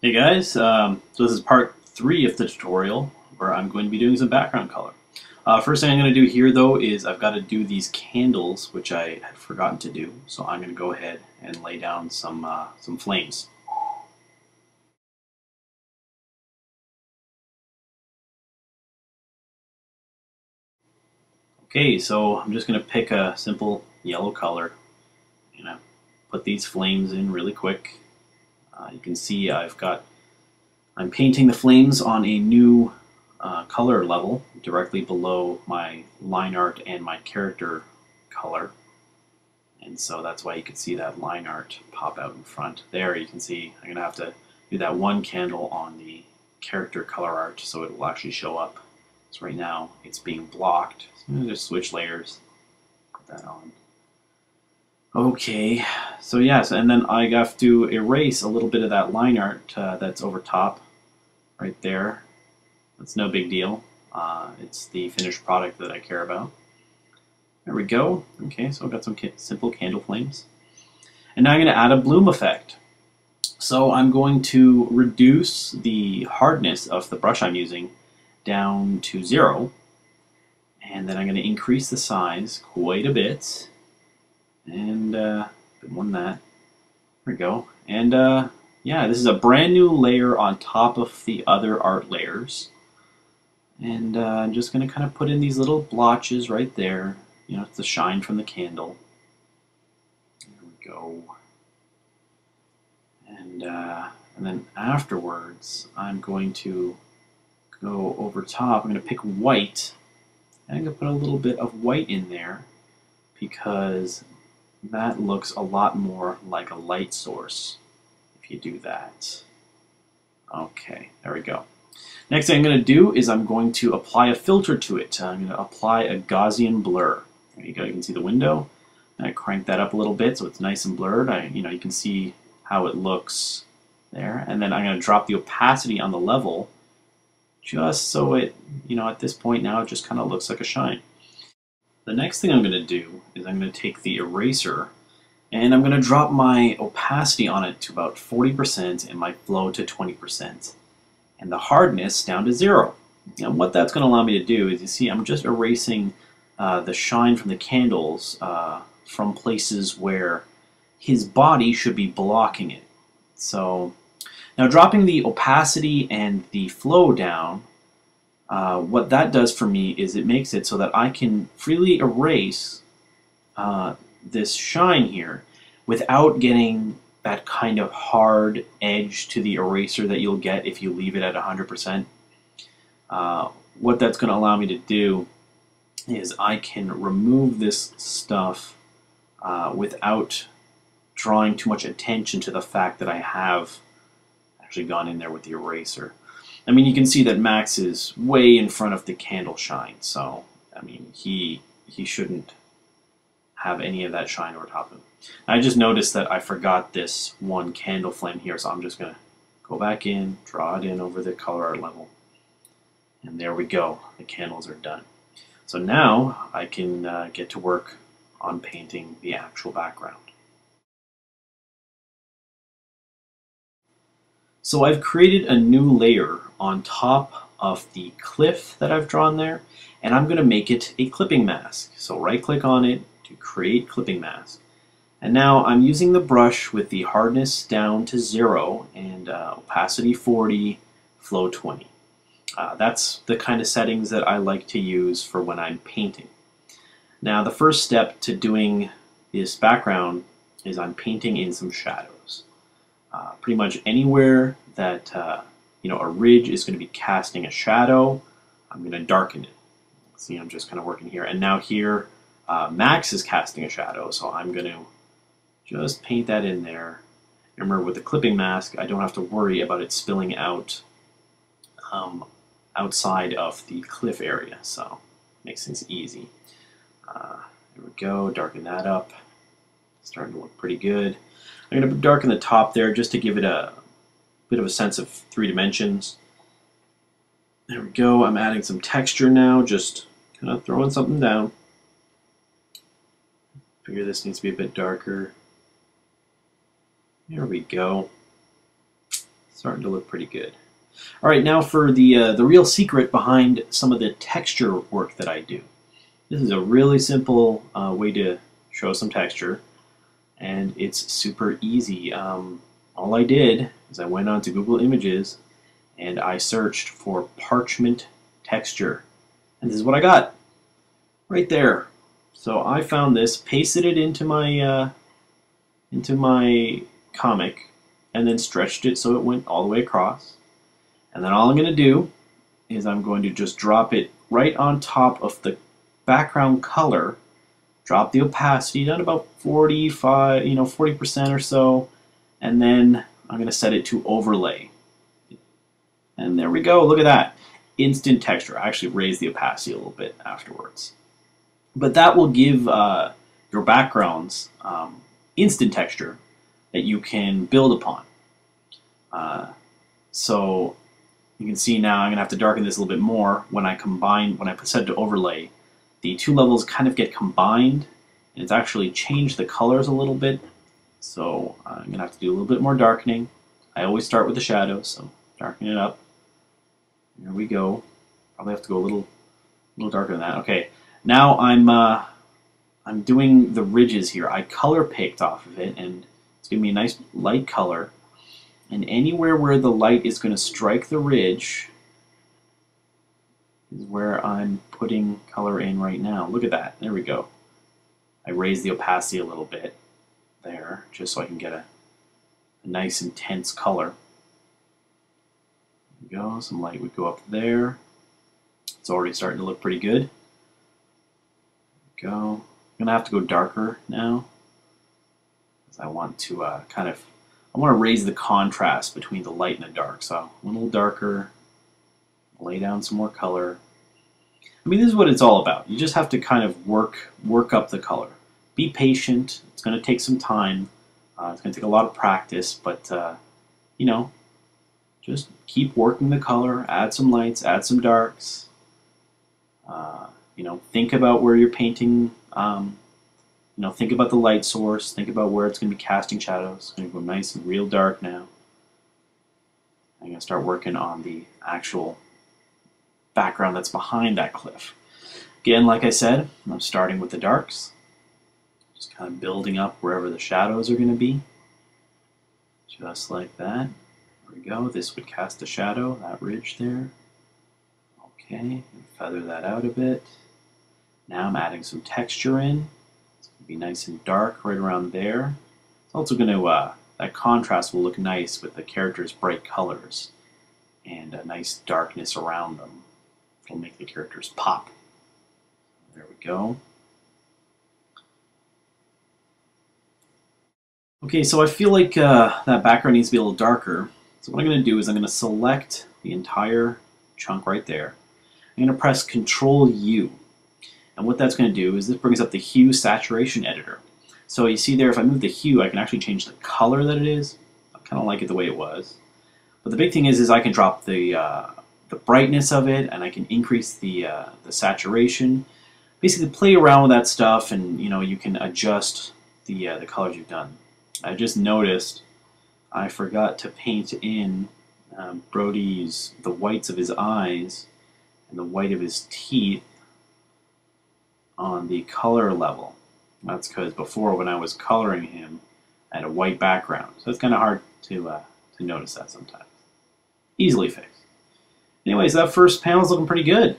Hey guys, so this is part 3 of the tutorial where I'm going to be doing some background color. First thing I'm going to do here though is I've got to do these candles, which I had forgotten to do, so I'm going to go ahead and lay down some flames. Okay, so I'm just going to pick a simple yellow color and put these flames in really quick. You can see I'm painting the flames on a new color level directly below my line art and my character color. And so that's why you can see that line art pop out in front. There you can see I'm going to have to do that one candle on the character color art so it will actually show up. So right now it's being blocked. So I'm going to just switch layers, put that on. Okay, so yes, and then I have to erase a little bit of that line art that's over top right there. That's no big deal. It's the finished product that I care about. There we go. Okay, so I've got some simple candle flames. And now I'm going to add a bloom effect. So I'm going to reduce the hardness of the brush I'm using down to 0. And then I'm going to increase the size quite a bit. And a bit more than that. There we go. And yeah, this is a brand new layer on top of the other art layers. And I'm just going to kind of put in these little blotches right there. You know, it's the shine from the candle. There we go. And then afterwards, I'm going to go over top. I'm going to pick white. And I'm going to put a little bit of white in there because that looks a lot more like a light source if you do that. Okay, there we go. Next thing I'm going to do is I'm going to apply a filter to it. I'm going to apply a Gaussian blur. There you go. You can see the window. And I crank that up a little bit so it's nice and blurred. You can see how it looks there. And then I'm going to drop the opacity on the level just so it, at this point now it just kind of looks like a shine. The next thing I'm going to do is I'm going to take the eraser and I'm going to drop my opacity on it to about 40% and my flow to 20%. And the hardness down to 0. And what that's going to allow me to do is, you see, I'm just erasing the shine from the candles from places where his body should be blocking it. So now dropping the opacity and the flow down, what that does for me is it makes it so that I can freely erase this shine here without getting that kind of hard edge to the eraser that you'll get if you leave it at 100%. What that's going to allow me to do is I can remove this stuff without drawing too much attention to the fact that I have actually gone in there with the eraser. I mean, you can see that Max is way in front of the candle shine, so I mean, he shouldn't have any of that shine over top of him. I just noticed that I forgot this one candle flame here, so I'm just going to go back in, draw it in over the color art level, and there we go. The candles are done. So now I can get to work on painting the actual background. So I've created a new layer on top of the cliff that I've drawn there, and I'm going to make it a clipping mask. So right click on it to create clipping mask. And now I'm using the brush with the hardness down to 0 and opacity 40, flow 20. That's the kind of settings that I like to use for when I'm painting. Now the first step to doing this background is I'm painting in some shadows. Pretty much anywhere that a ridge is going to be casting a shadow, I'm going to darken it. See, I'm just kind of working here. And now here, Max is casting a shadow, so I'm going to just paint that in there. Remember, with the clipping mask, I don't have to worry about it spilling out outside of the cliff area, so it makes things easy. There we go, darken that up. Starting to look pretty good. I'm going to darken the top there just to give it a bit of a sense of 3 dimensions. There we go. I'm adding some texture now, just kind of throwing something down. Figure this needs to be a bit darker. There we go. Starting to look pretty good. All right, now for the real secret behind some of the texture work that I do. This is a really simple way to show some texture, and it's super easy. All I did is I went onto Google Images and I searched for parchment texture, and this is what I got right there. So I found this, pasted it into my comic, and then stretched it so it went all the way across. And then all I'm going to do is I'm going to just drop it right on top of the background color, drop the opacity down about 40% or so, and then I'm going to set it to overlay. And there we go, look at that. Instant texture. I actually raised the opacity a little bit afterwards. But that will give your backgrounds instant texture that you can build upon. So you can see now I'm going to have to darken this a little bit more when I set it to overlay. The two levels kind of get combined, and it's actually changed the colors a little bit. So I'm going to have to do a little bit more darkening. I always start with the shadows, so darken it up. There we go. Probably have to go a little darker than that. Okay, now I'm doing the ridges here. I color picked off of it, and it's giving me a nice light color. And anywhere where the light is going to strike the ridge is where I'm putting color in right now. Look at that. There we go. I raised the opacity a little bit there, just so I can get a nice intense color. There we go. Some light would go up there. It's already starting to look pretty good. There we go. I'm going to have to go darker now, because I want to I want to raise the contrast between the light and the dark. So a little darker, lay down some more color. I mean, this is what it's all about. You just have to kind of work up the color. Be patient. It's going to take some time. It's going to take a lot of practice, but you know, just keep working the color. Add some lights, add some darks. You know, think about where you're painting. You know, think about the light source. Think about where it's going to be casting shadows. It's going to go nice and real dark now. I'm going to start working on the actual background that's behind that cliff. Again, like I said, I'm starting with the darks. Just kind of building up wherever the shadows are going to be. Just like that. There we go. This would cast a shadow, that ridge there. Okay, feather that out a bit. Now I'm adding some texture in. Be nice and dark right around there. It's also going to, that contrast will look nice with the character's bright colors and a nice darkness around them. It'll make the characters pop. There we go. Okay, so I feel like that background needs to be a little darker. So what I'm going to do is I'm going to select the entire chunk right there. I'm going to press Control U. And what that's going to do is this brings up the hue saturation editor. So you see there, if I move the hue, I can actually change the color that it is. I kind of like it the way it was. But the big thing is I can drop the brightness of it, and I can increase the saturation. Basically, play around with that stuff, and you know, you can adjust the colors you've done. I just noticed I forgot to paint in the whites of his eyes and the white of his teeth on the color level. That's because before, when I was coloring him, I had a white background. So it's kind of hard to notice that sometimes. Easily fixed. Anyways, that first panel is looking pretty good.